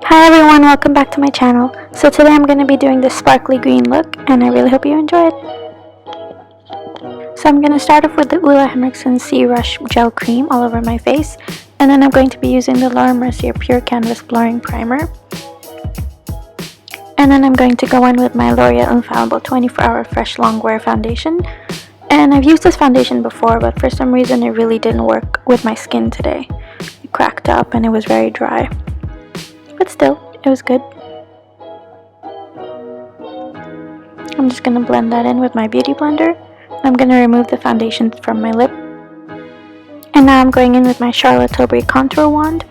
Hi everyone, welcome back to my channel. So today I'm going to be doing this sparkly green look and I really hope you enjoy it. So I'm going to start off with the Henriksen Sea Rush Gel Cream all over my face, and then I'm going to be using the Mercier Pure Canvas Blurring Primer. And then I'm going to go in with my L'Oreal Infallible 24-Hour Fresh Longwear Foundation. And I've used this foundation before, but for some reason it really didn't work with my skin today. It cracked up and it was very dry. But still, it was good. I'm just going to blend that in with my beauty blender. I'm going to remove the foundation from my lip. And now I'm going in with my Charlotte Tilbury contour wand,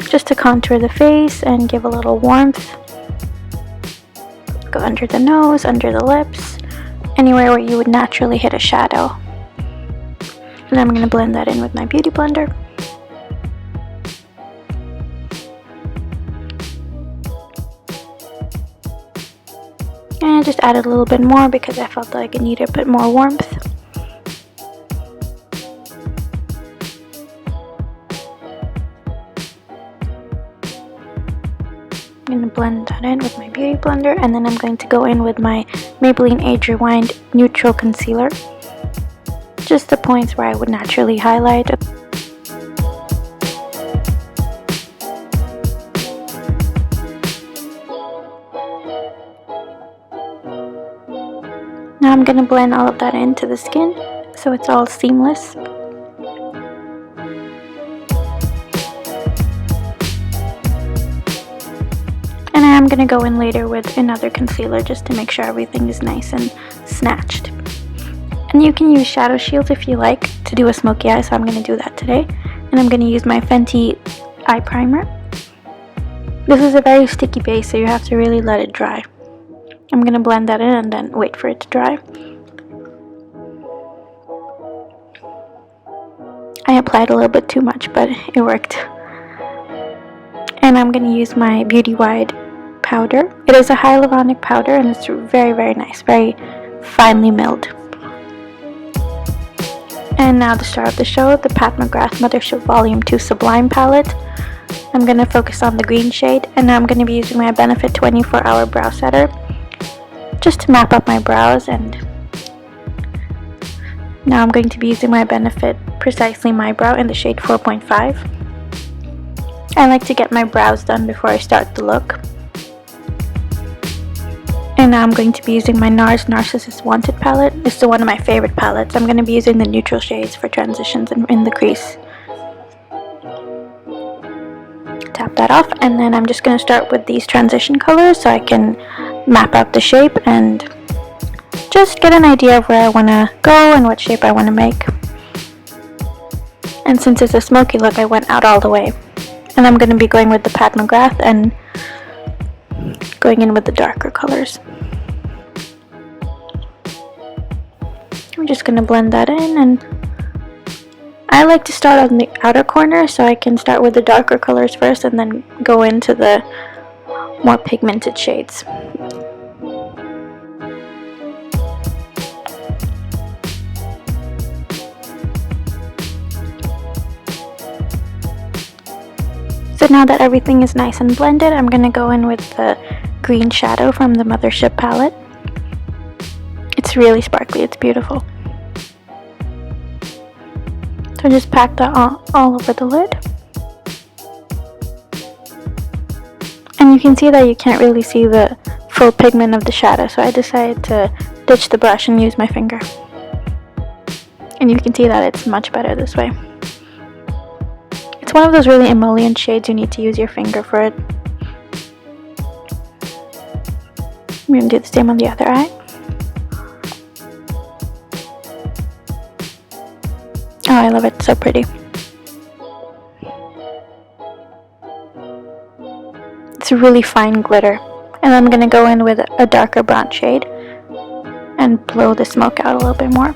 just to contour the face and give a little warmth. Go under the nose, under the lips, anywhere where you would naturally hit a shadow. And I'm going to blend that in with my beauty blender. And I just added a little bit more because I felt like it needed a bit more warmth. I'm going to blend that in with my beauty blender, and then I'm going to go in with my Maybelline Age Rewind Neutral Concealer. Just the points where I would naturally highlight. Now I'm going to blend all of that into the skin so it's all seamless. And I'm going to go in later with another concealer just to make sure everything is nice and snatched. And you can use shadow shields if you like to do a smoky eye, so I'm going to do that today. And I'm going to use my Fenty eye primer. This is a very sticky base, so you have to really let it dry. I'm going to blend that in and then wait for it to dry. I applied a little bit too much, but it worked. And I'm going to use my Beauty Wide powder. It is a hyaluronic powder and it's very, very nice, very finely milled. And now to start off the show, the McGrath Mothership Volume 2 Sublime palette. I'm going to focus on the green shade, and now I'm going to be using my Benefit 24-Hour Brow Setter just to map up my brows. And now I'm going to be using my Benefit Precisely My Brow in the shade 4.5. I like to get my brows done before I start the look. And now I'm going to be using my Nars Narsissist Wanted palette. This is one of my favorite palettes. I'm going to be using the neutral shades for transitions in the crease. Tap that off, and then I'm just going to start with these transition colors so I can map out the shape and just get an idea of where I want to go and what shape I want to make. And since it's a smoky look, I went out all the way. And I'm going to be going with the McGrath and going in with the darker colors. I'm just going to blend that in, and I like to start on the outer corner so I can start with the darker colors first and then go into the more pigmented shades. So now that everything is nice and blended, I'm going to go in with the green shadow from the Mothership palette. It's really sparkly, it's beautiful. So just pack that all over the lid. And you can see that you can't really see the full pigment of the shadow, so I decided to ditch the brush and use my finger. And you can see that it's much better this way. It's one of those really emollient shades, you need to use your finger for it. I'm going to do the same on the other eye. Oh, I love it, it's so pretty. It's a really fine glitter. And I'm going to go in with a darker brown shade and blow the smoke out a little bit more.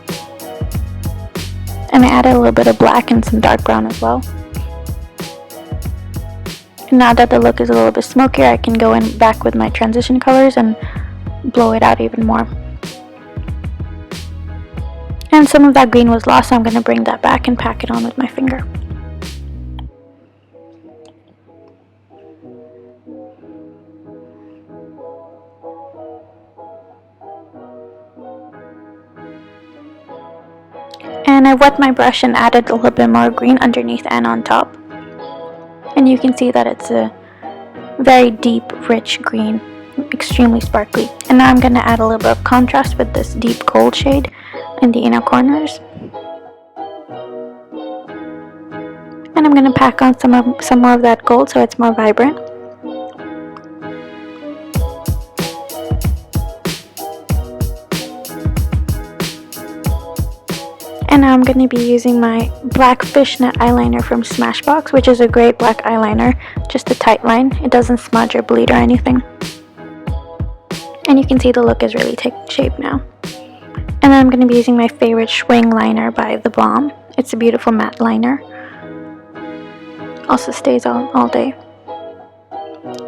And I added a little bit of black and some dark brown as well. And now that the look is a little bit smokier, I can go in back with my transition colors and blow it out even more. And some of that green was lost, so I'm going to bring that back and pack it on with my finger. And I wet my brush and added a little bit more green underneath and on top. And you can see that it's a very deep, rich green, extremely sparkly. And now I'm going to add a little bit of contrast with this deep gold shade in the inner corners. And I'm going to pack on some more of that gold so it's more vibrant. And now I'm going to be using my black Fishnet eyeliner from Smashbox, which is a great black eyeliner, just a tight line. It doesn't smudge or bleed or anything. And you can see the look is really taking shape now. And then I'm going to be using my favorite Schwing liner by the Balm. It's a beautiful matte liner. Also stays on all day.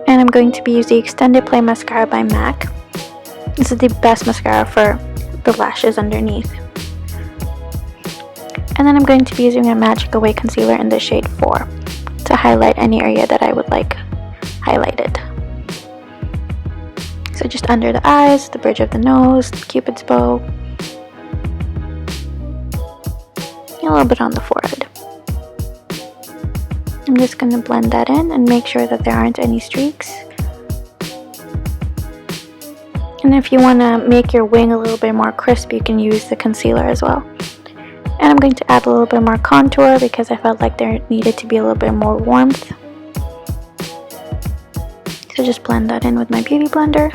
And I'm going to be using the Extended Play Mascara by MAC. This is the best mascara for the lashes underneath. And then I'm going to be using a Magic Away concealer in the shade 4 to highlight any area that I would like highlighted. So just under the eyes, the bridge of the nose, Cupid's bow, and a little bit on the forehead. I'm just going to blend that in and make sure that there aren't any streaks. And if you want to make your wing a little bit more crisp, you can use the concealer as well. And I'm going to add a little bit more contour because I felt like there needed to be a little bit more warmth. So just blend that in with my beauty blender.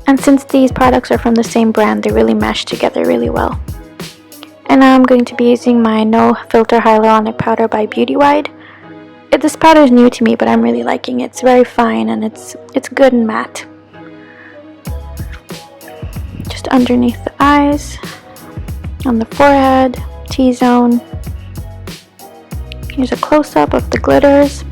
And since these products are from the same brand, they really mesh together really well. And now I'm going to be using my No Filter Hyaluronic Powder by Beauty Wide. This powder is new to me, but I'm really liking it. It's very fine and it's good and matte. Just underneath the eyes, on the forehead, T-zone. Here's a close-up of the glitters.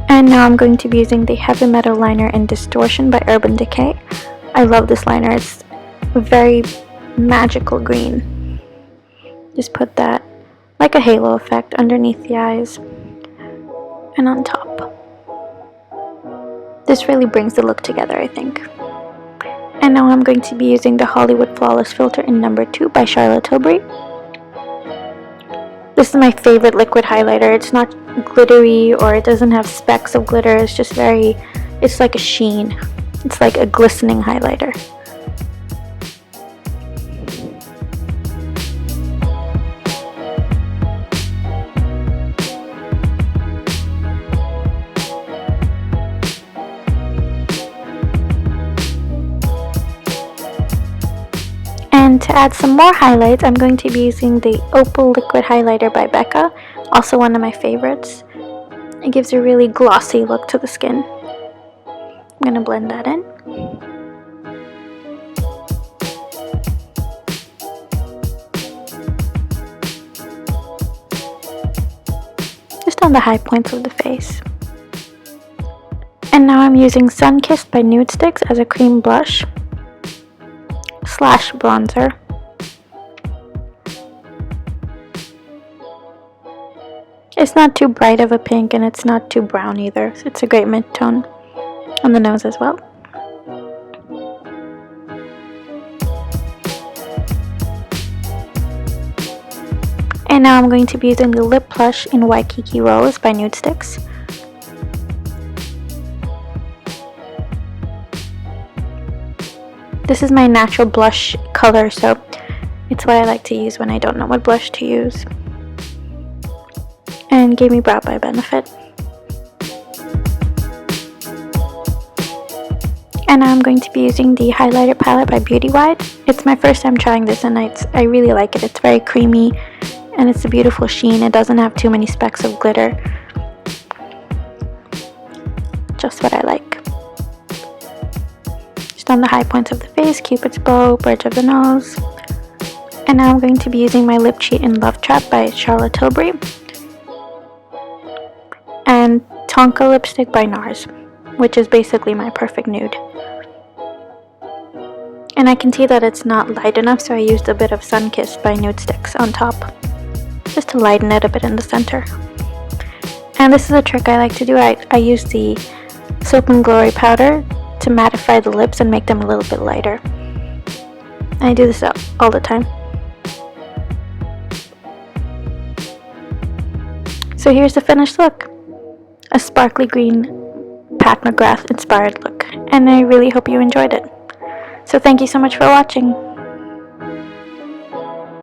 And now I'm going to be using the Heavy Metal Liner in Distortion by Urban Decay. I love this liner. It's a very magical green. Just put that like a halo effect underneath the eyes and on top. This really brings the look together, I think. And now I'm going to be using the Hollywood Flawless Filter in number 2 by Charlotte Tilbury. This is my favorite liquid highlighter. It's not glittery or it doesn't have specks of glitter. It's just it's like a sheen. It's like a glistening highlighter. And to add some more highlights, I'm going to be using the Opal Liquid Highlighter by Becca, also one of my favorites. It gives a really glossy look to the skin. I'm going to blend that in. Just on the high points of the face. And now I'm using Sunkissed by Nudestix as a cream blush / bronzer. It's not too bright of a pink and it's not too brown either. So it's a great mid-tone on the nose as well. And now I'm going to be using the Lip Plush in Waikiki Rose by Nudestix. This is my natural blush color, so it's what I like to use when I don't know what blush to use. And Gimme Brow by Benefit. And now I'm going to be using the highlighter palette by Beauty Wide. It's my first time trying this and I really like it. It's very creamy and it's a beautiful sheen. It doesn't have too many specks of glitter. Just what I like. On the high points of the face, Cupid's bow, bridge of the nose. And now I'm going to be using my Lip Cheat in Love Trap by Charlotte Tilbury and Tonka lipstick by Nars, which is basically my perfect nude. And I can see that it's not light enough, so I used a bit of Sunkissed by Nudestix on top just to lighten it a bit in the center. And this is a trick I like to do. I use the Soap and Glory powder to mattify the lips and make them a little bit lighter. I do this all the time. So here's the finished look. A sparkly green Pat McGrath inspired look. And I really hope you enjoyed it. So thank you so much for watching.